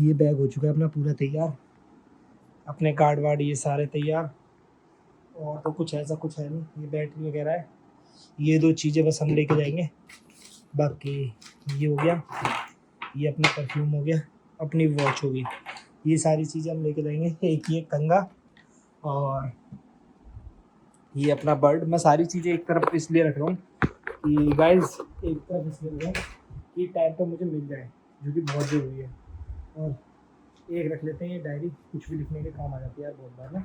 ये बैग हो चुका है अपना पूरा तैयार, अपने कार्ड वार्ड ये सारे तैयार। और तो कुछ ऐसा कुछ है नहीं, ये बैटरी वगैरह है, ये दो चीज़ें बस हम लेके जाएंगे। बाकी ये हो गया, ये अपना परफ्यूम हो गया, अपनी वॉच होगी, ये सारी चीज़ें हम लेके जाएंगे। एक ये कंघा और ये अपना बर्ड। मैं सारी चीज़ें एक तरफ इसलिए रख रहा हूँ कि गाइस एक तरफ इसलिए रख रहा हूँ कि टाइम पर मुझे मिल जाए, जो कि बहुत ज़रूरी है। और एक रख लेते हैं ये डायरी, कुछ भी लिखने के काम आ जाती है यार बहुत बार ना।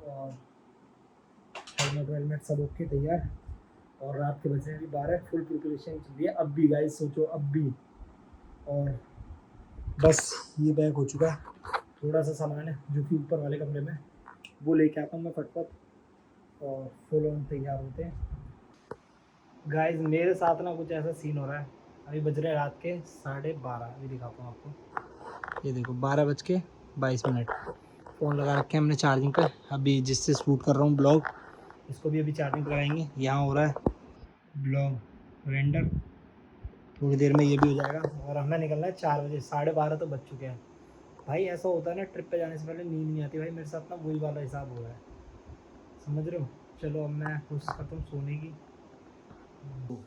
और हेलमेट वेलमेट सब ओके तैयार। और रात के बजे भी 12, फुल प्रिपरेशन चल रही है अब भी गाइस, सोचो अब भी। और बस ये बैग हो चुका है, थोड़ा सा सामान है जो कि ऊपर वाले कमरे में, वो लेके आता हूँ मैं फटफट और फुल ऑन तैयार होते हैं। गाइस मेरे साथ ना कुछ ऐसा सीन हो रहा है, अभी बज रहे हैं रात के 12:30। अभी दिखाता हूँ आपको, ये देखो 12:22। फ़ोन लगा रखे हैं हमने चार्जिंग पे, अभी जिससे शूट कर रहा हूँ ब्लॉग, इसको भी अभी चार्जिंग पर लगाएंगे। यहाँ हो रहा है ब्लॉग रेंडर, थोड़ी देर में ये भी हो जाएगा। और हमें निकलना है 4 बजे, 12:30 तो बज चुके हैं। भाई ऐसा होता है ना, ट्रिप पे जाने से पहले नींद नहीं आती भाई, मेरे साथ ना वही वाला हिसाब हो रहा है, समझ रहे हो। चलो अब मैं कोशिश करता हूँ सोने की।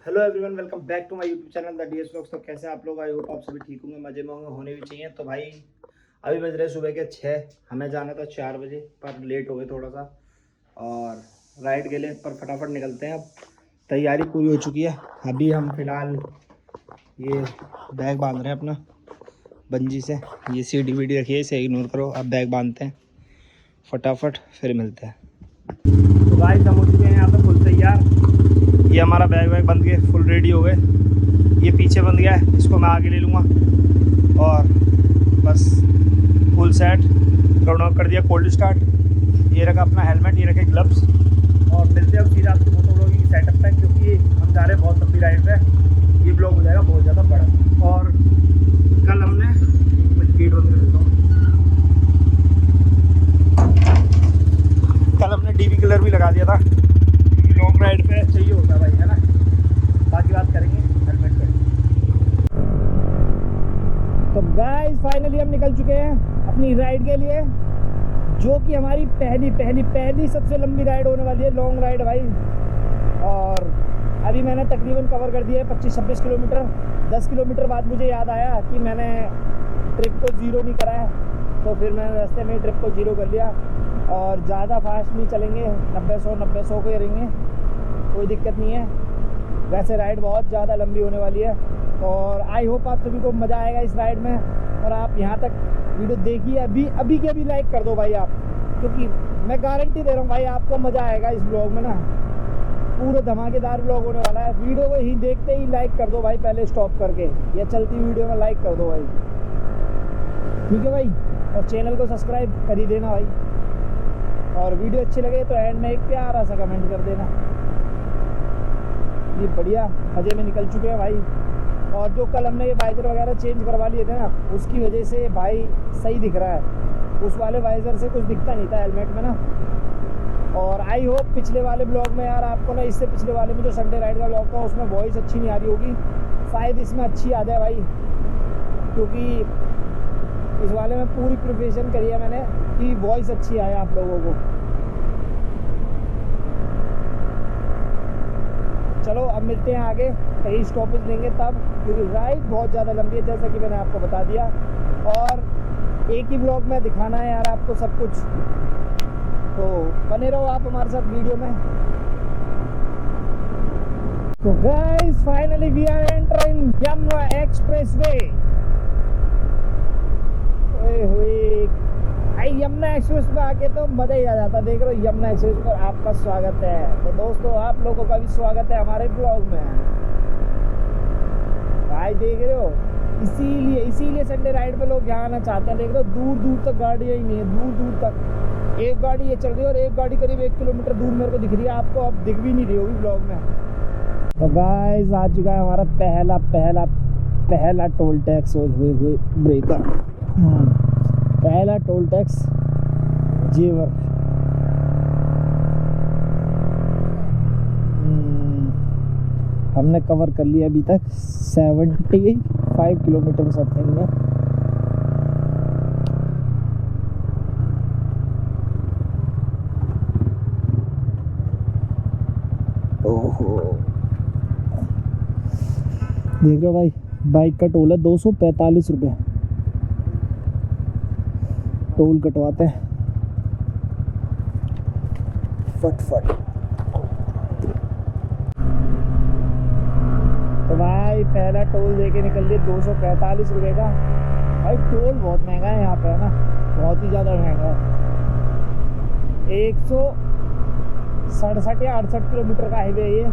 Hello everyone, welcome back to my YouTube channel the DS vlogs. तो कैसे आप लोग, आई होप आप सभी ठीक होंगे, मजे में होंगे, होने भी चाहिए। तो भाई अभी बज रहे सुबह के 6, हमें जाना था 4 बजे पर लेट हो गए थोड़ा सा और राइड के लिए, पर फटाफट निकलते हैं। अब तैयारी पूरी हो चुकी है। अभी हम फिलहाल ये बैग बांध रहे हैं अपना बंजी से, ये सीडी वीडी रखी है, इसे इग्नोर करो। अब बैग बांधते हैं फटाफट, फिर मिलते हैं। तो गाइस हम हो चुके हैं यहाँ पे फुल तैयार। ये हमारा बैग वैग बंध गए, फुल रेडी हो गए। ये पीछे बंध गया है, इसको मैं आगे ले लूँगा। और बस फुल सेट, ग्राउंड कर दिया कोल्ड स्टार्ट। ये रखा अपना हेलमेट, ये रखे ग्लव्स। और मिलते हैं अब सीधा आपकी मोटो ब्लॉगिंग की सेटअप पे, क्योंकि हम जा रहे हैं बहुत लंबी राइड पे। ये ब्लॉग हो जाएगा बहुत ज़्यादा बड़ा। और कल हमने गेट बंद कर देता हूँ, कल हमने डीवी कलर भी लगा दिया था, क्योंकि लॉन्ग राइड पे चाहिए होता है भाई, है ना। बाकी बात करेंगे हेलमेट पे। तो गाइस फाइनली हम निकल चुके हैं अपनी राइड के लिए, जो कि हमारी पहली सबसे लंबी राइड होने वाली है, लॉन्ग राइड भाई। और अभी मैंने तकरीबन कवर कर दिया है 25-26 किलोमीटर। 10 किलोमीटर बाद मुझे याद आया कि मैंने ट्रिप को ज़ीरो नहीं करा है, तो फिर मैंने रास्ते में ट्रिप को ज़ीरो कर लिया। और ज़्यादा फास्ट नहीं चलेंगे, 90-100 को रहेंगे, कोई दिक्कत नहीं है। वैसे राइड बहुत ज़्यादा लंबी होने वाली है और आई होप आप सभी को मज़ा आएगा इस राइड में। और आप यहाँ तक वीडियो देखिए, अभी के अभी लाइक कर दो भाई आप, क्योंकि मैं गारंटी दे रहा हूँ भाई आपको मज़ा आएगा इस ब्लॉग में ना। पूरा धमाकेदार ब्लॉग होने वाला है। वीडियो को ही देखते ही लाइक कर दो भाई, पहले स्टॉप करके या चलती वीडियो में लाइक कर दो भाई, ठीक है भाई। और चैनल को सब्सक्राइब कर ही देना भाई। और वीडियो अच्छी लगे तो एंड में एक प्यारा सा कमेंट कर देना। ये बढ़िया मज़े में निकल चुके हैं भाई। और जो कल हमने ये वाइज़र वगैरह चेंज करवा लिए थे ना, उसकी वजह से भाई सही दिख रहा है। उस वाले वाइज़र से कुछ दिखता नहीं था हेलमेट में ना। और आई होप पिछले वाले ब्लॉग में यार आपको ना, इससे पिछले वाले में जो संडे राइड का ब्लॉग था उसमें वॉइस अच्छी नहीं आ रही होगी, शायद इसमें अच्छी आ जाए भाई, क्योंकि इस वाले में पूरी प्रिपरेशन करी है मैंने कि वॉइस अच्छी आए आप लोगों को। चलो अब मिलते हैं आगे, कहीं स्टॉपेज लेंगे तब, क्योंकि राइड बहुत ज़्यादा लंबी है जैसा कि मैंने आपको बता दिया। और एक ही ब्लॉग में दिखाना है यार आपको सब कुछ, तो बने रहो आप हमारे साथ वीडियो में। तो guys finally we are entering Yamuna expressway. Yamuna express पे आके तो मजा ही आ जाता। देख रहे हो यमुना एक्सप्रेस पर आपका स्वागत है। तो दोस्तों आप लोगों का भी स्वागत है हमारे ब्लॉग में भाई, देख रहे हो। इसीलिए संडे राइड पे लोग यहाँ आना चाहते हैं। देख रहे हो दूर दूर तक गाड़ियाँ ही नहीं है, दूर दूर तक। एक गाड़ी ये चल रही है और एक गाड़ी करीब 1 किलोमीटर दूर मेरे को दिख रही है, आपको अब दिख भी नहीं रही होगी ब्लॉग में। तो गाइस आ चुका है हमारा पहला टोल टैक्स हुए ब्रेकर, पहला टोल टैक्स जेवर। हमने कवर कर लिया अभी तक 75 किलोमीटर समथिंग में। देख रहे हो भाई, बाइक का टोल है 245 रुपये। टोल कटवाते हैं फट। तो भाई पहला टोल देके निकल लिए 245 रुपये का। भाई टोल बहुत महंगा है यहाँ पे, है ना, बहुत ही ज़्यादा महंगा है। 167 या 68 किलोमीटर का हाईवे है ये।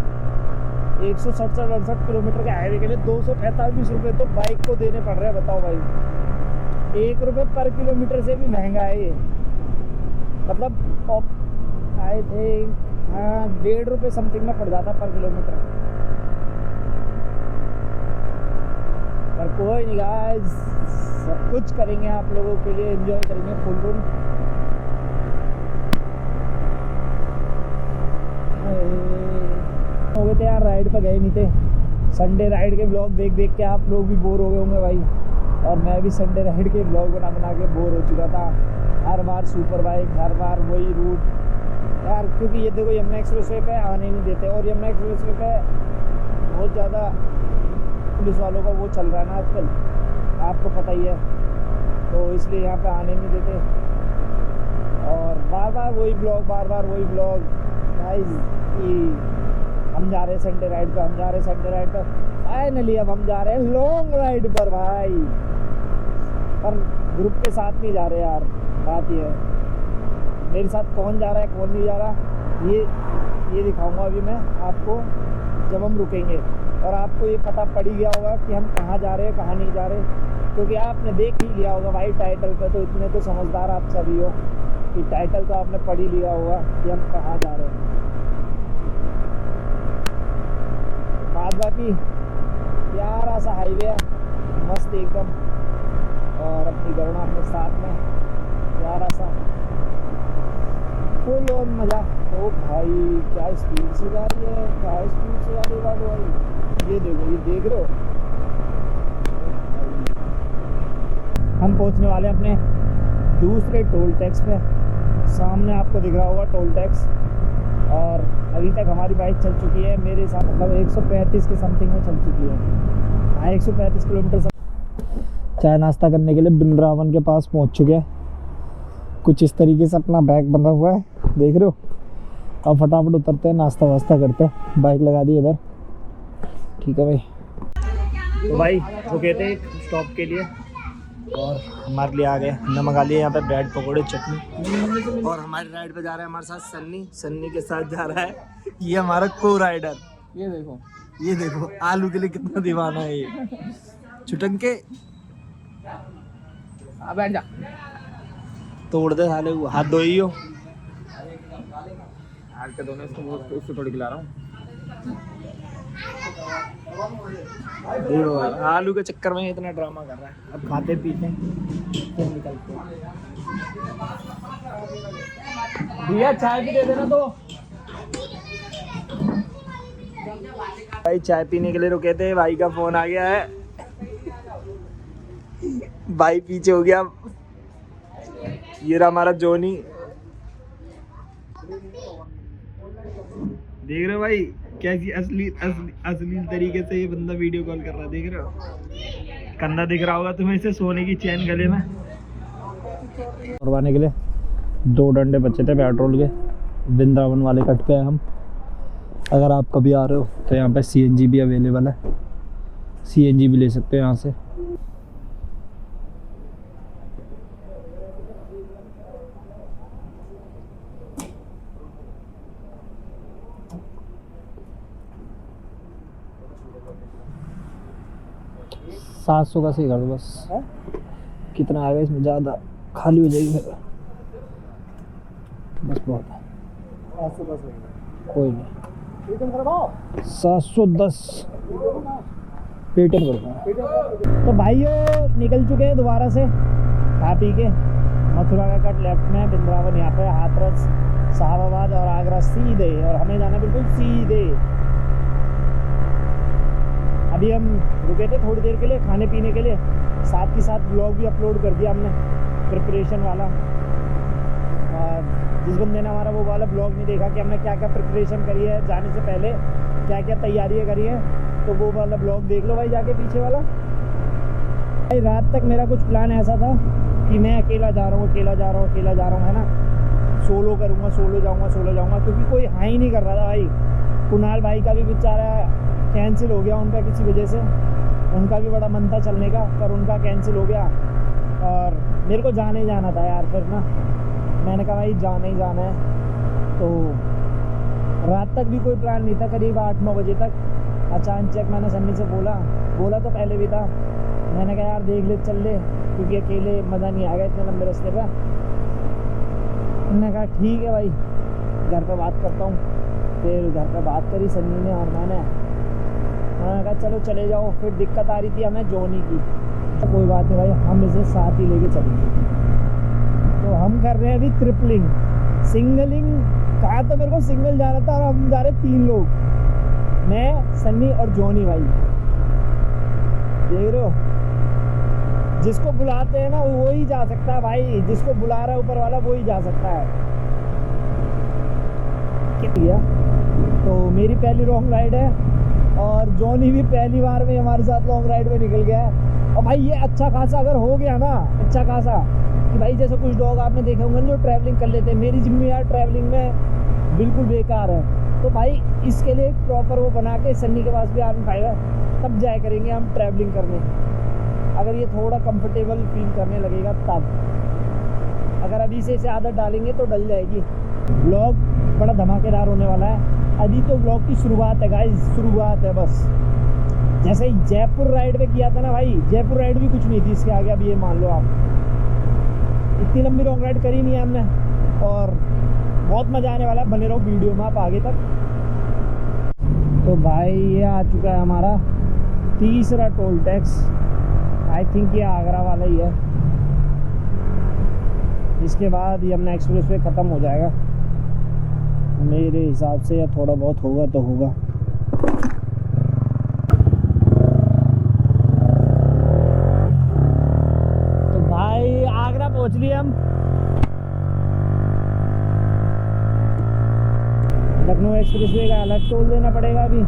167-68 किलोमीटर के हाईवे के लिए 245 रुपये तो बाइक को देने पड़ रहे हैं। बताओ भाई, 1 रुपये पर किलोमीटर से भी महंगा है ये। मतलब आई थिंक हाँ 1.5 रुपये समथिंग में पड़ जाता पर किलोमीटर। पर कोई नहीं गाइस, सब कुछ करेंगे आप लोगों के लिए, एंजॉय करेंगे फुल रूम। हो गए थे यार, राइड पे गए नहीं थे। संडे राइड के ब्लॉग देख देख के आप लोग भी बोर हो गए होंगे भाई, और मैं भी संडे राइड के ब्लॉग बना बना के बोर हो चुका था। हर बार सुपर बाइक, हर बार वही रूट यार, क्योंकि ये देखो यमुना एक्सप्रेसवे पे आने नहीं देते, और यमुना एक्सप्रेसवे पे बहुत ज़्यादा पुलिस वालों का वो चल रहा है ना आजकल, आपको पता ही है, तो इसलिए यहाँ पे आने नहीं देते। और बार बार वही ब्लॉग भाई कि हम जा रहे हैं संडे राइड पे, फाइनली अब हम जा रहे हैं लॉन्ग राइड पर भाई। पर ग्रुप के साथ नहीं जा रहे यार, बात ये है। मेरे साथ कौन जा रहा है कौन नहीं जा रहा ये दिखाऊंगा अभी मैं आपको जब हम रुकेंगे, और आपको ये पता पड़ ही गया होगा कि हम कहाँ जा रहे हैं कहाँ नहीं जा रहे, क्योंकि आपने देख ही लिया होगा भाई टाइटल पे। तो इतने तो समझदार आप सभी हो कि टाइटल तो आपने पढ़ ही लिया होगा कि हम कहाँ जा रहे हैं। बाद बाकी प्यारा सा हाईवे है, मस्त एकदम, और अपनी गरुड़ा अपने साथ में, प्यारा सा फुल ऑन मज़ा। ओ भाई क्या स्पीड से जा रही है, क्या स्पीड से जा रही है भाई। ये देखो, ये देख रहे हो, हम पहुंचने वाले हैं अपने दूसरे टोल टैक्स पे। सामने आपको दिख रहा होगा टोल टैक्स, और अभी तक हमारी बाइक चल चुकी है मेरे साथ, मतलब 135 के समथिंग में चल चुकी है। हाँ 135 किलोमीटर। चाय नाश्ता करने के लिए वृंदावन के पास पहुंच चुके हैं। कुछ इस तरीके से अपना बैग बंधा हुआ है, देख रहे हो। अब फटाफट उतरते हैं, नाश्ता वास्ता करते हैं। बाइक लगा दी इधर, ठीक है भाई। तो भाई रुके थे स्टॉप के लिए, और हमारे लिए आ गए, हमने मंगा लिए यहाँ पे ब्रेड पकौड़े चटनी। और हमारी राइड पे जा रहा है हमारे साथ सन्नी के साथ जा रहा है ये हमारा को राइडर। ये देखो आलू के लिए कितना दीवाना है ये छुटन के। बैठ जा, तोड़ दे साले, हाथ धो ही हो। हाथ के धोने उसको थोड़ी खिला रहा हूँ। आलू के चक्कर में इतना ड्रामा कर रहा है। अब खाते पीते फिर निकलते हैं। भैया चाय भी दे देना। तो भाई चाय पीने के लिए रुके थे, भाई का फोन आ गया है, भाई पीछे हो गया। ये रहा हमारा जोनी, देख रहे हो भाई कैसी असली तरीके से ये बंदा वीडियो कॉल कर रहा है, देख रहे हो। कंधा दिख रहा होगा तुम्हें, इसे सोने की चैन गले में करवाने के लिए 2 डंडे बचे थे पेट्रोल के। वृंदावन वाले कट पे हैं हम। अगर आप कभी आ रहे हो तो यहाँ पे CNG भी अवेलेबल है, CNG भी ले सकते हो यहाँ से। $700 का सही कर दो बस। कितना आएगा इसमें, ज़्यादा खाली हो जाएगी फिर, बस बहुत है। 710 कोई नहीं, 710 पेटीएम कर दो। तो भाइयों निकल चुके हैं दोबारा से खा पी के। मथुरा का कट लेफ्ट में, वृंदावन यहाँ पे, हाथरस, साहबाबाद और आगरा सीधे, और हमें जाना बिल्कुल सीधे। अभी हम रुके थे थोड़ी देर के लिए खाने पीने के लिए, साथ ही साथ ब्लॉग भी अपलोड कर दिया हमने प्रिपरेशन वाला। और जिस बंदे ने हमारा वो वाला ब्लॉग नहीं देखा कि हमने क्या क्या प्रिपरेशन करी है, जाने से पहले क्या क्या तैयारियाँ करी हैं, तो वो वाला ब्लॉग देख लो भाई जाके, पीछे वाला। भाई रात तक मेरा कुछ प्लान ऐसा था कि मैं अकेला जा रहा हूँ, अकेला जा रहा हूँ, अकेला जा रहा हूँ, है ना, सोलो करूँगा, सोलो जाऊँगा, क्योंकि कोई हाँ ही नहीं कर रहा था भाई। कुणाल भाई का भी बेचारा कैंसिल हो गया उनका किसी वजह से, उनका भी बड़ा मन था चलने का, पर उनका कैंसिल हो गया। और मेरे को जाना ही जाना था यार, फिर ना मैंने कहा भाई जाना ही जाना है। तो रात तक भी कोई प्लान नहीं था, करीब 8-9 बजे तक अचानक मैंने सन्नी से बोला तो पहले भी था, मैंने कहा यार देख ले, चल ले, क्योंकि अकेले मज़ा नहीं आएगा इतने लंबे रास्ते पर। मैंने कहा ठीक है भाई, घर पे बात करता हूँ। फिर घर पे बात करी सन्नी ने और मैंने कहा चलो चले जाओ। फिर दिक्कत आ रही थी हमें जोनी की, तो कोई बात नहीं भाई, हम इसे साथ ही लेके चलेंगे। तो हम कर रहे हैं अभी ट्रिपलिंग। सिंगलिंग कहा तो मेरे को सिंगल जाना था, और हम जा रहे 3 लोग, मैं, सन्नी और जोनी भाई। देख रहे हो, जिसको बुलाते हैं ना वो ही जा सकता है भाई, जिसको बुला रहा है ऊपर वाला वो ही जा सकता है। किया तो मेरी पहली लॉन्ग राइड है, और जोनी भी पहली बार में हमारे साथ लॉन्ग राइड में निकल गया है। और भाई ये अच्छा खासा अगर हो गया ना, अच्छा खासा, कि भाई जैसे कुछ डॉग आपने देखे होंगे जो ट्रैवलिंग कर लेते हैं, मेरी जिम्मे यार ट्रैवलिंग में बिल्कुल बेकार है। तो भाई इसके लिए प्रॉपर वो बना के, सन्नी के पास भी R15 है, तब जाया करेंगे हम ट्रैवलिंग करने। अगर ये थोड़ा कंफर्टेबल फील करने लगेगा तब, अगर अभी से इसे आदत डालेंगे तो डल जाएगी। ब्लॉग बड़ा धमाकेदार होने वाला है। अभी तो ब्लॉग की शुरुआत है गाइस, शुरुआत है बस। जैसे ही जयपुर राइड पे किया था ना भाई, जयपुर राइड भी कुछ नहीं थी इसके आगे। अभी ये मान लो आप, इतनी लंबी लॉन्ग राइड करी नहीं है हमने, और बहुत मज़ा आने वाला है। बने रहो वीडियो में आप आगे तक। तो भाई ये आ चुका है हमारा तीसरा टोल टैक्स। आई थिंक ये आगरा वाला ही है। इसके बाद यमुना एक्सप्रेस वे ख़त्म हो जाएगा मेरे हिसाब से, या थोड़ा बहुत होगा तो होगा। तो भाई आगरा पहुंच लिए हम। लखनऊ एक्सप्रेस वे का अलग टोल देना पड़ेगा। अभी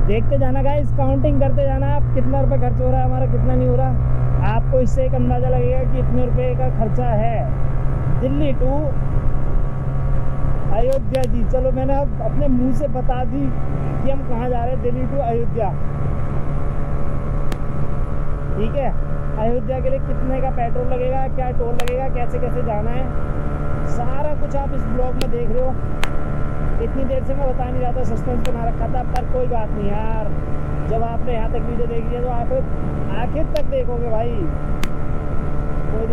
देखते जाना गाइस, काउंटिंग करते जाना आप, कितना रुपये खर्च हो रहा है हमारा, कितना नहीं हो रहा। आपको इससे एक अंदाज़ा लगेगा कि इतने रुपये का खर्चा है। दिल्ली टू अयोध्या जी, चलो मैंने अब अपने मुंह से बता दी कि हम कहाँ जा रहे हैं, दिल्ली टू अयोध्या। ठीक है, अयोध्या के लिए कितने का पेट्रोल लगेगा, क्या टोल लगेगा, कैसे कैसे जाना है, सारा कुछ आप इस ब्लॉग में देख रहे हो। इतनी देर से मैं बता नहीं रहा था, सस्पेंस बना रखा था, पर कोई बात नहीं यार, जब आपने यहाँ तक वीडियो देख लिया तो आप आखिर तक देखोगे भाई।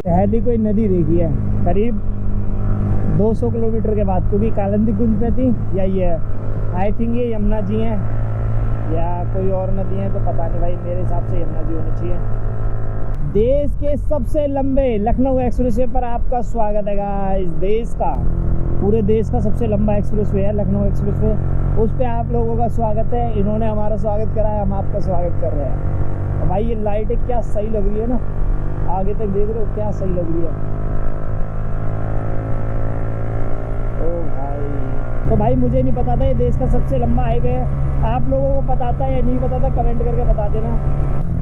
पहली कोई नदी देखी है करीब 200 किलोमीटर के बाद, क्योंकि कालिंदी कुंज पे थी, या ये आई थिंक ये यमुना जी हैं या कोई और नदी है तो पता नहीं भाई, मेरे हिसाब से यमुना जी होनी चाहिए। देश के सबसे लंबे लखनऊ एक्सप्रेस वे पर आपका स्वागत है गाइस। देश का, पूरे देश का सबसे लंबा एक्सप्रेस वे है लखनऊ एक्सप्रेस वे, उस पर आप लोगों का स्वागत है। इन्होंने हमारा स्वागत करा है, हम आपका स्वागत कर रहे हैं। और भाई ये लाइटें क्या सही लग रही है ना, आगे तक देख रहे हो क्या सही लग रही है। ओ भाई, तो भाई मुझे नहीं पता था ये देश का सबसे लंबा हाईवे है। आप लोगों को पता था या नहीं पता था, कमेंट करके बता देना।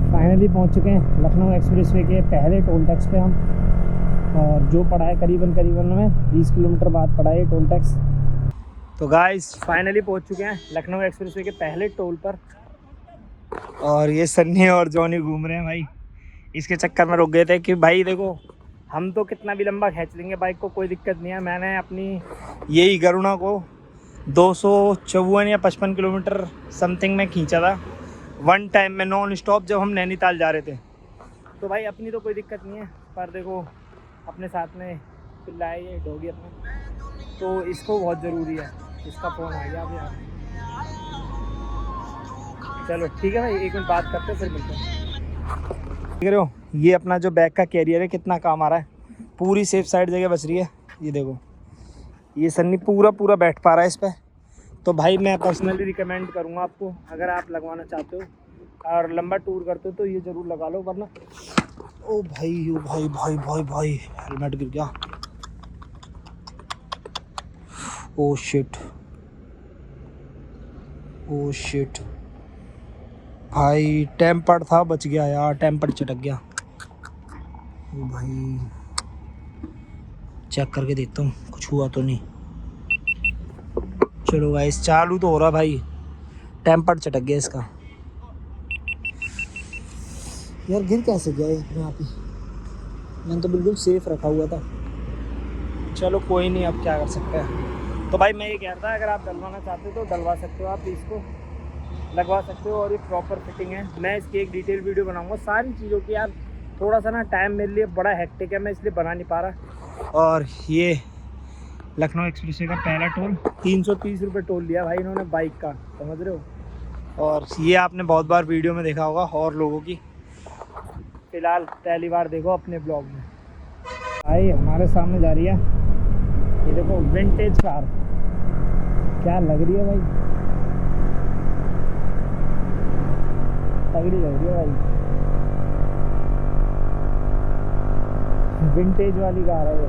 फाइनली पहुंच चुके हैं लखनऊ एक्सप्रेस वे के पहले टोल टैक्स पे हम, और जो पड़ा है करीबन में 20 किलोमीटर बाद पड़ा है टोल टैक्स। तो गाइस फाइनली पहुंच चुके हैं लखनऊ एक्सप्रेस वे के पहले टोल पर, और ये सन्नी और जॉनी घूम रहे हैं भाई। इसके चक्कर में रुक गए थे कि भाई देखो, हम तो कितना भी लंबा खींच लेंगे बाइक को, कोई दिक्कत नहीं है। मैंने अपनी यही गरुड़ा को 254 या 55 किलोमीटर समथिंग में खींचा था वन टाइम में, नॉन स्टॉप, जब हम नैनीताल जा रहे थे। तो भाई अपनी तो कोई दिक्कत नहीं है, पर देखो अपने साथ में चिल्लाए ये डॉगी अपने, तो इसको बहुत ज़रूरी है। इसका फ़ोन आ गया अभी। चलो ठीक है भाई, एक मिनट बात करते हैं फिर मिलते हैं। देख रहे हो ये अपना जो बैग का कैरियर है कितना काम आ रहा है, पूरी सेफ साइड जगह बच रही है। ये देखो, ये सन्नी पूरा बैठ पा रहा है इस पर। तो भाई मैं पर्सनली रिकमेंड करूँगा आपको, अगर आप लगवाना चाहते हो और लंबा टूर करते हो तो ये ज़रूर लगा लो, वरना ओ भाई हेलमेट गिर गया। ओ शिट भाई टेम्पर था, बच गया यार, टेम्पर चटक गया। ओ भाई चेक करके देखता हूँ कुछ हुआ तो नहीं। चलो गाइस चालू तो हो रहा भाई, टेम्पर चटक गया इसका। यार गिर कैसे गया ये अपने आप ही, मैंने तो बिल्कुल सेफ रखा हुआ था। चलो कोई नहीं, अब क्या कर सकते हैं। तो भाई मैं ये कह रहा था, अगर आप डलवाना चाहते हो तो डलवा सकते हो, आप इसको लगवा सकते हो और ये प्रॉपर फिटिंग है। मैं इसकी एक डिटेल वीडियो बनाऊंगा सारी चीज़ों की। यार थोड़ा सा ना टाइम मेरे लिए बड़ा हेक्टिक है, मैं इसलिए बना नहीं पा रहा। और ये लखनऊ एक्सप्रेसवे का पहला टोल 330 रुपये टोल लिया भाई इन्होंने बाइक का, समझ रहे हो। और ये आपने बहुत बार वीडियो में देखा होगा और लोगों की, फिलहाल पहली बार देखो अपने ब्लॉग में। भाई हमारे सामने जा रही है, ये देखो विंटेज कार, क्या लग रही है भाई, तगड़ी लग रही है भाई, विंटेज वाली कार है ये।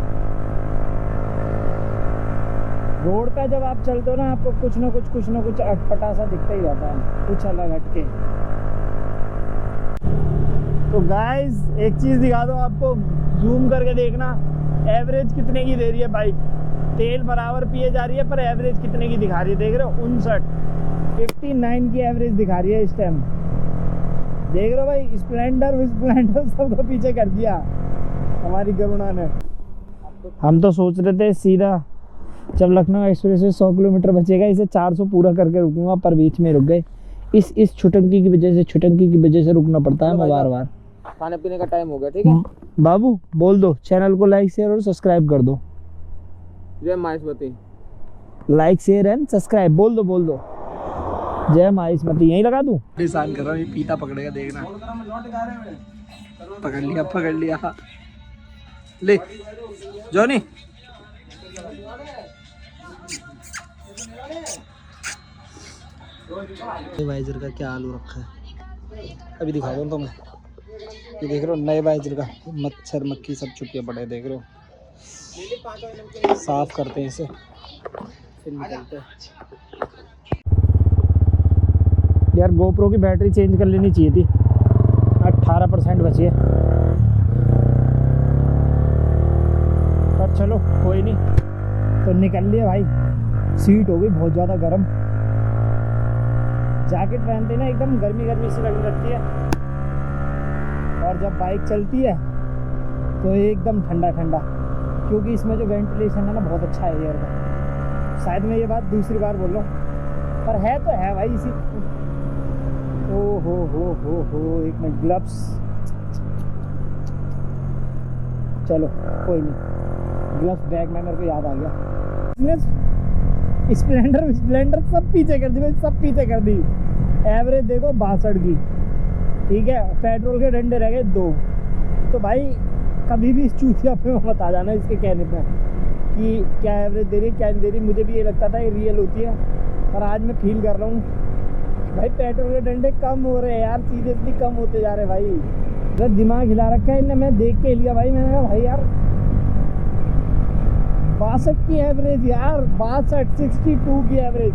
रोड पे जब आप चलते हो ना, आपको कुछ ना कुछ अटपटा सा दिखता ही रहता है, कुछ अलग हटके। तो गाइस एक चीज़ दिखा दो आपको, जूम करके देखना एवरेज कितने की दे रही है बाइक। तेल बराबर पिए जा रही है पर एवरेज कितने की दिखा रही है, देख रहे हो 59 की एवरेज दिखा रही है इस टाइम। देख रहे हो भाई, स्प्लेंडर सबको पीछे कर दिया हमारी करुणा ने। हम तो सोच रहे थे सीधा जब लखनऊ एक्सप्रेस से 100 किलोमीटर बचेगा इसे 400 पूरा करके रुकूंगा, पर बीच में रुक गए। इस छुटंकी की वजह से रुकना पड़ता है हमें बार बार। खाने पीने का टाइम हो गया, ठीक है बाबू, बोल दो चैनल को लाइक शेयर और सब्सक्राइब कर दो। जय माहेश्वती। लाइक शेयर एंड सब्सक्राइब बोल दो। जय माहेश्वती। यहीं लगा दूं, निशान कर रहा हूँ, ये पीता पकड़ेगा देखना। पकड़ लिया ले जॉनी। वाइजर का क्या आलू रखा है, अभी दिखा दूँ तुम्हें। ये देख रहे हो नए वाइजर का मच्छर मक्खी सब छुपके पड़े, देख रहे हो। साफ करते हैं इसे फिर निकलते हैं। यार गोप्रो की बैटरी चेंज कर लेनी चाहिए थी, 18% बची है, पर चलो कोई नहीं। तो निकल लिया भाई, सीट हो गई बहुत ज़्यादा गर्म। जैकेट पहनते ना एकदम गर्मी सी लगती है, और जब बाइक चलती है तो एकदम ठंडा, क्योंकि इसमें जो वेंटिलेशन है ना बहुत अच्छा है एयर का। शायद मैं ये बात दूसरी बार बोल रहा हूँ, पर है तो है भाई इसी। ओ हो एक मिनट, ग्लव्स। चलो कोई नहीं, ग्लव्स बैग में मेरे को याद आ गया। स्प्लेंडर सब पीछे कर दी भाई, सब पीछे कर दी। एवरेज देखो 62 की, ठीक है। पेट्रोल के डंडे रह गए 2। तो भाई कभी भी इस चूतिया पे मत आ जाना इसके कहने पे कि क्या एवरेज दे रही क्या नहीं दे रही। मुझे भी ये लगता था ये रियल होती है, पर आज मैं फील कर रहा हूँ भाई पेट्रोल के डंडे कम हो रहे हैं यार, सीरियसली कम होते जा रहे भाई। मेरा दिमाग हिला रखा है इन्हें, मैं देख के लिया भाई। मैंने कहा भाई यार 62 की एवरेज यार, 62 की एवरेज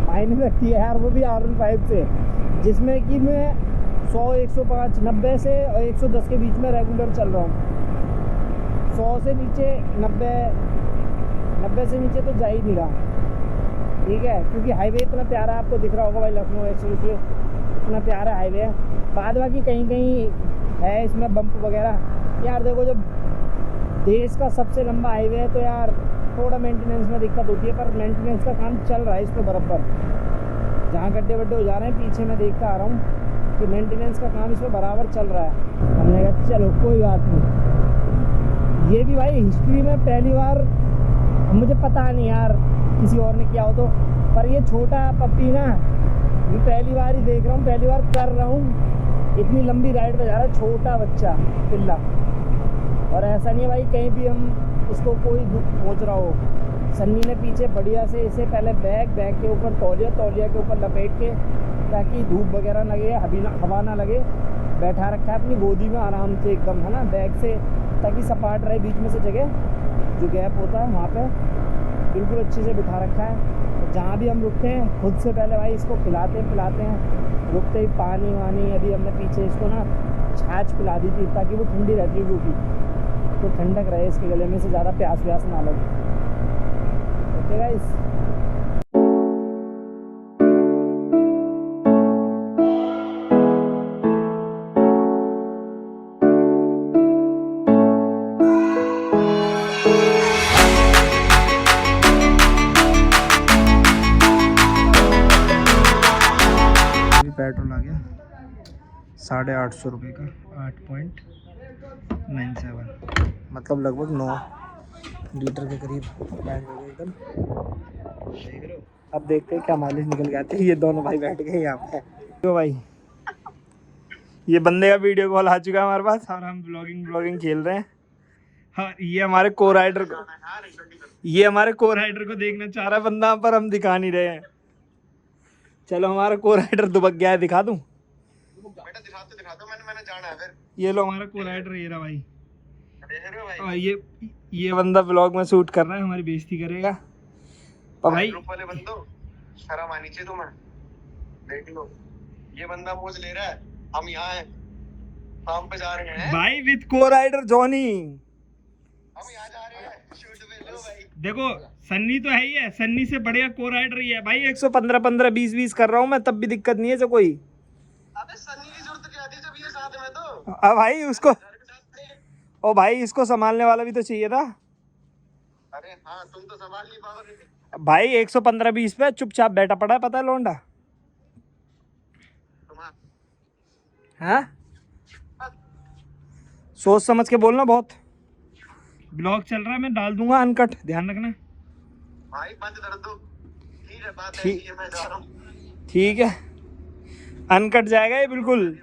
मायने रखती है यार, वो भी R15 से, जिसमें कि मैं 100, 105, 90 से और 110 के बीच में रेगुलर चल रहा हूँ। 100 से नीचे 90 से नीचे तो जा ही नहीं रहा, ठीक है। क्योंकि हाईवे इतना प्यारा आपको दिख रहा होगा भाई, लखनऊ एक्सप्रेसवे इतना प्यारा हाईवे है। बाद बाकी कहीं है इसमें बम्प वगैरह। यार देखो जब देश का सबसे लंबा हाईवे है तो यार थोड़ा मेंटेनेंस में दिक्कत होती है, पर मेंटेनेंस का काम चल रहा है इस पर बराबर। जहाँ गड्ढे वड्ढे हो जा रहे हैं पीछे मैं देखता आ रहा हूँ कि मेंटेनेंस का काम इसमें बराबर चल रहा है। हमने कहा चलो कोई बात नहीं। ये भी भाई हिस्ट्री में पहली बार, मुझे पता नहीं यार किसी और ने किया हो तो, पर ये छोटा पप्पी ना ये पहली बार ही देख रहा हूँ, पहली बार कर रहा हूँ। इतनी लंबी राइड पे जा रहा है छोटा बच्चा पिल्ला। और ऐसा नहीं है भाई कहीं भी हम इसको कोई दुख पहुँच रहा हो। सन्नी ने पीछे बढ़िया से इसे पहले बैग के ऊपर तौलिया के ऊपर लपेट के, ताकि धूप वगैरह ना लगे, हवा ना लगे, बैठा रखा है अपनी गोदी में आराम से एकदम, है ना, बैग से, ताकि सपाट रहे। बीच में से जगह जो गैप होता है वहाँ पे बिल्कुल अच्छे से बिठा रखा है। जहाँ भी हम रुकते हैं खुद से पहले भाई इसको खिलाते हैं रुकते ही पानी वानी, अभी हमने पीछे इसको ना छाछ पिला दी थी ताकि वो ठंडी रहती है क्योंकि तो ठंडक रहे इसके गले में, से ज़्यादा प्यास व्यास ना लगे। ओके गाइस, पेट्रोल आ गया 850 रुपये का, 8.97, मतलब लगभग 9 लीटर के करीब बैंड हो गया एकदम। देख रहे हो, अब देखते हैं क्या माइलेज निकल के आते हैं। ये दोनों भाई बैठ गए यहाँ पे। तो भाई ये बंदे का वीडियो कॉल आ चुका है हमारे पास और हम ब्लॉगिंग खेल रहे हैं। हाँ, ये हमारे को राइडर को देखना चाह रहा है बंदा, पर हम दिखा नहीं रहे हैं। चलो, हमारा को राइडर दुबक गया है, दिखा दूं? बेटा दिखा दो, मैंने जाना है फिर। ये लो हमारा को राइडर, ये रहा भाई। भाई ये बंदा ब्लॉग में शूट कर रहा है, हमारी बेइज्जती करेगा। पर भाई ग्रुप वाले बंदो, शर्म आनी चाहिए तुम्हें। देख लो, ये बंदा मोज ले रहा है, हम यहाँ हैं, शाम पे जा रहे हैं भाई विद को राइडर जॉनी। हम यहाँ जा रहे हैं शूट पे। लो भाई देखो, सन्नी तो है ही है, सन्नी से बढ़िया को राइडर ही है भाई। 115 20 कर रहा हूँ मैं, तब भी दिक्कत नहीं है जो कोई। अबे सन्नी की जरूरत क्या थी जब ये साथ में तो। अब भाई उसको, ओ भाई इसको संभालने वाला भी तो चाहिए था। अरे हाँ, तुम तो संभाल नहीं पाओगे भाई। 115 20 पे चुपचाप बैठा पड़ा है, पता है लौंडा। हाँ, सोच समझ के बोलना बहुत। ब्लॉग चल रहा है, मैं डाल दूंगा अनकट, ध्यान रखना भाई। बंद कर दो, ठीक है, बात है, मैं जा रहा हूं। ठीक है, अनकट जाएगा ये बिल्कुल।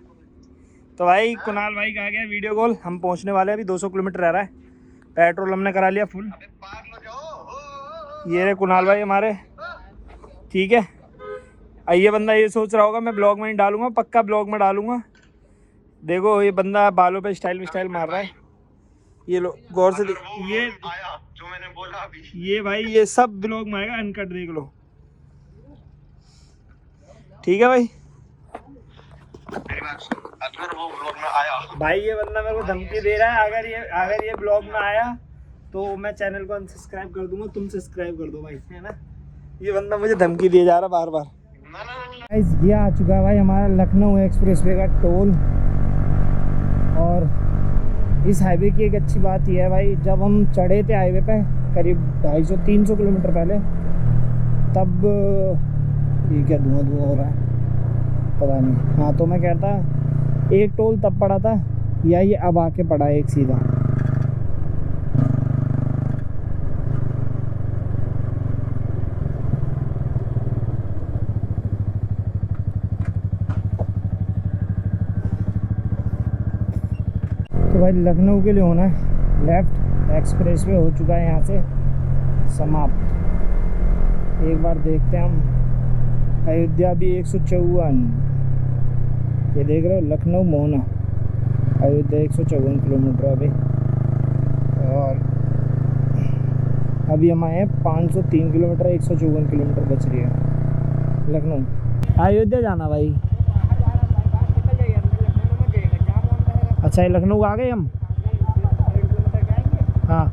तो भाई कुणाल भाई का आ गया वीडियो कॉल, हम पहुंचने वाले हैं, अभी 200 किलोमीटर रह रहा है। पेट्रोल हमने करा लिया फुल। ये रहे कुणाल भाई हमारे, ठीक है। ये बंदा ये सोच रहा होगा मैं ब्लॉग में नहीं डालूंगा, पक्का ब्लॉग में डालूंगा। देखो ये बंदा बालों पे स्टाइल मार रहा है। ये लो गौर से, ये आया जो मैंने बोला अभी, ये भाई ये सब ब्लॉग में आएगा, अनकट देख लो, ठीक है भाई। अगर वो ब्लॉग में आया भाई, ये बंदा मेरे को धमकी दे रहा है, अगर ये ब्लॉग में आया तो मैं चैनल को अनसब्सक्राइब कर दूंगा, तुम सब्सक्राइब कर दो भाई, है ना। ये बंदा मुझे धमकी दिए जा रहा बार बार। ये आ चुका है भाई हमारा लखनऊ एक्सप्रेसवे का टोल। और इस हाईवे की एक अच्छी बात यह है भाई, जब हम चढ़े थे हाईवे पे करीब 250-300 किलोमीटर पहले, तब ये क्या धुआं हो रहा है पता नहीं। हाँ, तो मैं कहता एक टोल तब पड़ा था, या ये अब आके पड़ा है एक सीधा। तो भाई लखनऊ के लिए होना है लेफ्ट, एक्सप्रेसवे हो चुका है यहाँ से समाप्त। एक बार देखते हैं हम। अयोध्या भी 154, ये देख रहे हो, लखनऊ मोहना अयोध्या 154 किलोमीटर अभी। और अभी हम आए हैं 503 किलोमीटर, 154 किलोमीटर बच रही है लखनऊ। अयोध्या जाना भाई। अच्छा, ये लखनऊ आ गए हम। हाँ,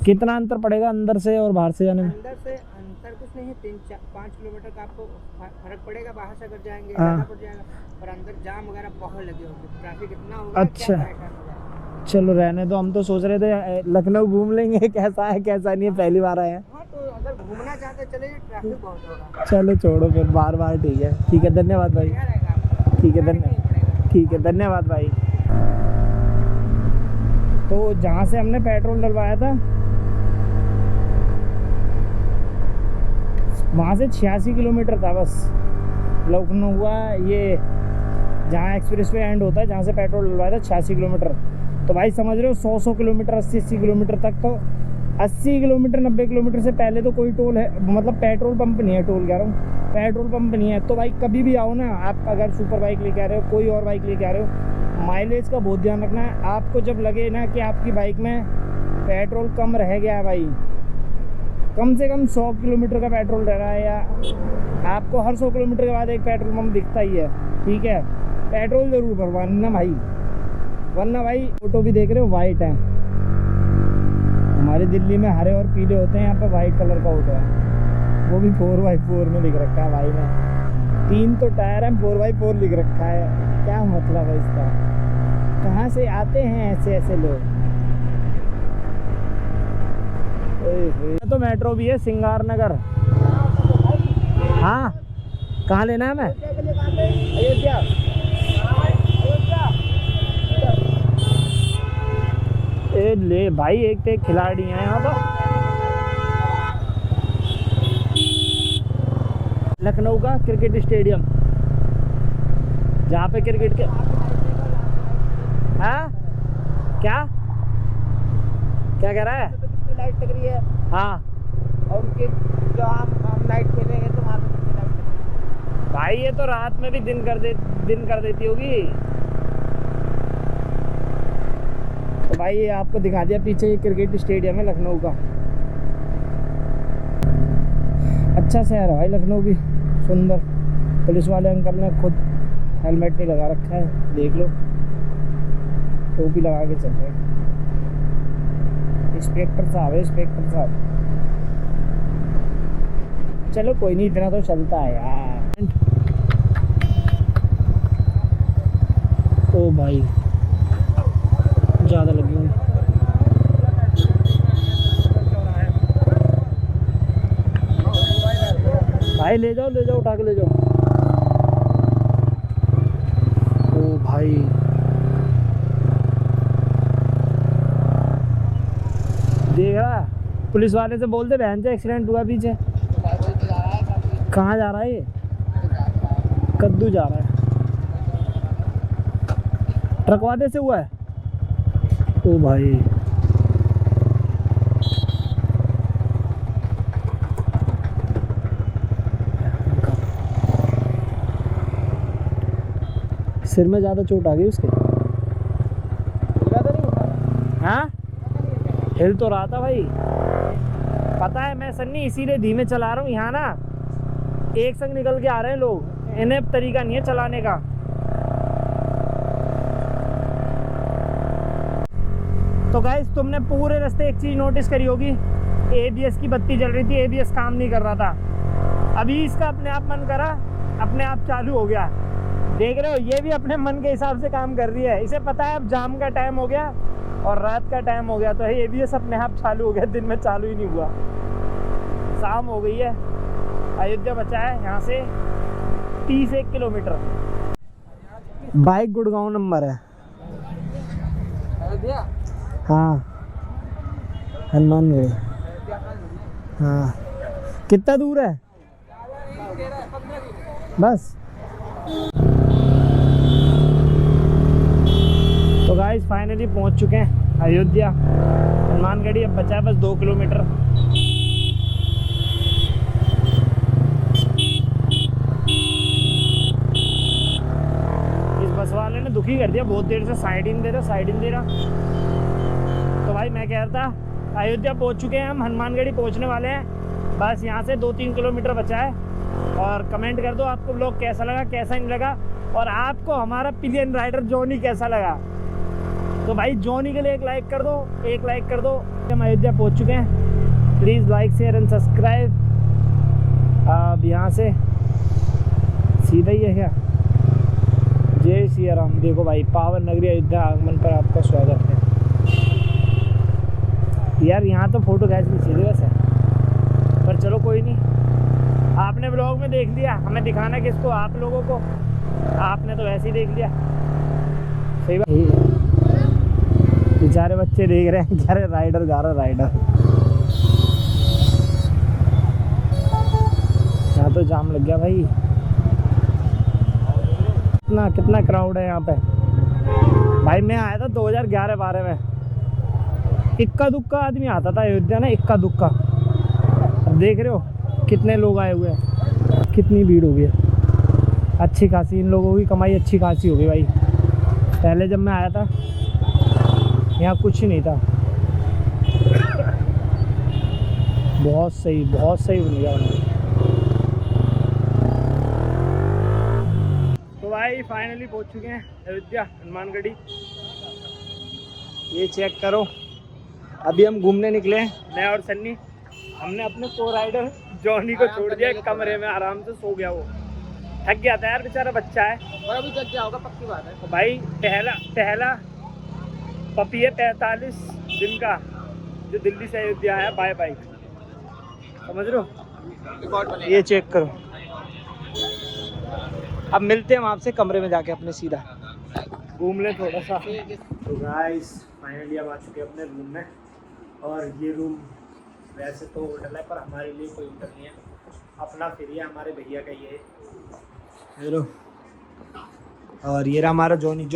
कितना अंतर पड़ेगा अंदर से और बाहर से जाने में? अंदर से अंतर कुछ नहीं है, 3-5 किलोमीटर का आपको फर्क पड़ेगा। बाहर से अगर जाएंगे पड़ जाएगा, पर अंदर जाम वगैरह बहुत लगे होंगे, ट्रैफिक इतना होगा। अच्छा, चलो रहने दो। हम तो सोच रहे थे लखनऊ घूम लेंगे, कैसा है कैसा नहीं है, पहली बार आए हैं। हाँ, तो अगर घूमना चाहते चले, ट्रैफिक बहुत होगा। चलो छोड़ो फिर, बार ठीक है, ठीक है, धन्यवाद भाई। ठीक है, धन्यवाद भाई। तो जहाँ से हमने पेट्रोल डलवाया था वहाँ से 86 किलोमीटर था बस लखनऊ हुआ। ये जहाँ एक्सप्रेसवे एंड होता है, जहाँ से पेट्रोल डलवाया था 86 किलोमीटर। तो भाई समझ रहे हो, 100 किलोमीटर 80 किलोमीटर तक। तो 80 किलोमीटर 90 किलोमीटर से पहले तो कोई टोल है, मतलब पेट्रोल पंप नहीं है, टोल कह रहा हूँ, पेट्रोल पंप नहीं है। तो भाई कभी भी आओ ना आप, अगर सुपर बाइक लेके आ रहे हो, कोई और बाइक लेके आ रहे हो, माइलेज का बहुत ध्यान रखना है। आपको जब लगे ना कि आपकी बाइक में पेट्रोल कम रह गया है भाई, कम से कम 100 किलोमीटर का पेट्रोल रह रहा है, या आपको हर 100 किलोमीटर के बाद एक पेट्रोल पंप दिखता ही है, ठीक है। पेट्रोल जरूर भरवाना भाई, वरना भाई ऑटो भी देख रहे हो वाइट है। हमारे दिल्ली में हरे और पीले होते हैं, यहाँ पे वाइट कलर का ऑटो है, वो भी 4x4 में लिख रखा है भाई ने। 3 तो टायर है, 4x4 लिख रखा है। क्या मतलब है इसका? कहाँ से आते हैं ऐसे ऐसे लोग? तो मेट्रो भी है सिंगार नगर। हाँ, कहाँ लेना है हमें? अयोध्या। ए ले भाई, एक तो एक खिलाड़ी है यहाँ तो। लखनऊ का क्रिकेट स्टेडियम, जहाँ पे क्रिकेट के हाँ क्या क्या कह रहा है? लाइट लग रही है हाँ और उनके जो हम नाइट खेलेंगे तो वहाँ पे लाइट लग रही है। भाई, ये तो रात में भी दिन कर देती होगी। तो भाई ये आपको दिखा दिया, पीछे ये क्रिकेट स्टेडियम है लखनऊ का। अच्छा शहर है भाई लखनऊ भी, सुंदर। पुलिस वाले अंकल ने खुद हेलमेट नहीं लगा रखा है, देख लो, टोपी लगा के चल रहे हैं। इंस्पेक्टर साहब है, इंस्पेक्टर साहब। चलो कोई नहीं, इतना तो चलता है यार। ओ भाई ज़्यादा लगी हुई। भाई ले जाओ उठा के ले जाओ। ओ भाई देख रहा, पुलिस वाले से बोलते बहन से एक्सीडेंट हुआ पीछे। कहाँ जा रहा है ये? कद्दू जा रहा है। ट्रक वाले से हुआ है। ओ भाई सिर में ज़्यादा चोट आ गई उसके। हाँ, हिल तो रहा था भाई। पता है मैं सन्नी इसीलिए धीमे चला रहा हूँ। यहाँ ना एक संग निकल के आ रहे हैं लोग, इन्हें तरीका नहीं है चलाने का। तो गाइस, तुमने पूरे रास्ते एक चीज़ नोटिस करी होगी, ABS की बत्ती जल रही थी, ABS काम नहीं कर रहा था। अभी इसका अपने आप मन करा, अपने आप चालू हो गया। देख रहे हो, ये भी अपने मन के हिसाब से काम कर रही है। इसे पता है अब जाम का टाइम हो गया और रात का टाइम हो गया, तो ABS अपने आप चालू हो गया, दिन में चालू ही नहीं हुआ। शाम हो गई है, अयोध्या बचा है यहाँ से 31 किलोमीटर। बाइक गुड़गांव नंबर है। अयोध्या हाँ, हनुमानगढ़। हाँ, कितना दूर है? बस। तो गाइस फाइनली पहुंच चुके हैं अयोध्या। हनुमानगढ़ी अब बचा है बस 2 किलोमीटर। इस बस वाले ने दुखी कर दिया, बहुत देर से साइड इन दे रहा। तो भाई मैं कह रहा था, अयोध्या पहुंच चुके हैं हम, हनुमानगढ़ी पहुंचने वाले हैं। बस यहाँ से 2-3 किलोमीटर बचा है। और कमेंट कर दो आपको ब्लॉग कैसा लगा, कैसा नहीं लगा, और आपको हमारा पिलियन राइडर जॉनी कैसा लगा। तो भाई जॉनी के लिए एक लाइक कर दो। हम अयोध्या पहुंच चुके हैं। Please like share and subscribe. अब यहाँ से सीधा ही है क्या? जय श्री राम। देखो भाई, पावन नगरी अयोध्या आगमन पर आपका स्वागत है। यार यहाँ तो फोटो खींच नहीं चाहिए वैसे, पर चलो कोई नहीं। आपने ब्लॉग में देख लिया, हमें दिखाना किसको? आप लोगों को। आपने तो वैसे ही देख लिया। सही बात। बेचारे बच्चे देख रहे हैं, कह रहे राइडर जा रहा, राइडर। यहाँ तो जाम लग गया भाई। कितना क्राउड है यहाँ पे भाई। मैं आया था 2011-12 में, इक्का दुक्का आदमी आता था अयोध्या ना, इक्का दुक्का। अब देख रहे हो कितने लोग आए हुए हैं, कितनी भीड़ हो गई है। अच्छी खासी इन लोगों की कमाई अच्छी खासी हो गई भाई। पहले जब मैं आया था यहाँ कुछ ही नहीं था। बहुत सही बन गया। तो भाई फाइनली पहुंच चुके हैं अयोध्या हनुमानगढ़ी। ये चेक करो, अभी हम घूमने निकले हैं मैं और सन्नी। हमने अपने को राइडर जॉनी को छोड़ दिया कमरे में, आराम से सो गया। वो थक गया था यार बेचारा, बच्चा है। और अभी जग गया होगा, पक्की बात है। तो भाई पहला पपी है 45 दिन का, जो दिल्ली से अयोध्या आया बाय बाइक, समझ रहे हो। रिकॉर्ड बनेगा। ये चेक करो। अब मिलते हैं आपसे कमरे में जाके अपने, सीधा घूम लें थोड़ा सा। तो गाइस फाइनली हम आ चुके हैं अपने रूम में। और ये रूम वैसे तो होटल है, पर हमारे लिए कोई होटल नहीं है, अपना फिर हमारे भैया का ये हेलो। और ये रहा हमारा जॉनी। ये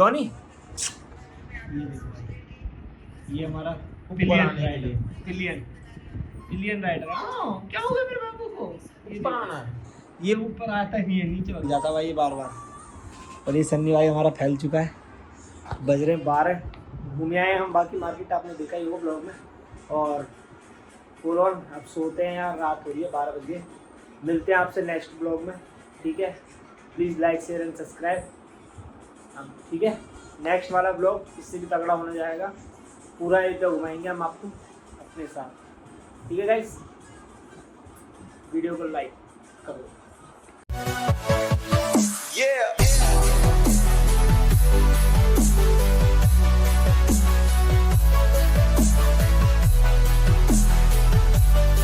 देखो, ये हमारा पिलियन राइडर। क्या हो गया मेरे बाबू को? ये ऊपर आता ही है, नीचे लग जाता भाई ये बार बार। और ये सन्नी भाई हमारा फैल चुका है। बज रहे 12, घूमे आए हम, बाकी मार्केट आपने देखा ही वो ब्लॉग में। और फुल ऑन अब सोते हैं यार, रात हो रही है 12 बजे। मिलते हैं आपसे नेक्स्ट ब्लॉग में, ठीक है। Please like share and subscribe, ठीक है। नेक्स्ट वाला ब्लॉग इससे भी तगड़ा होने जाएगा, पूरा एरिया घुमाएंगे हम आपको अपने साथ, ठीक है गाइस। वीडियो को लाइक करो।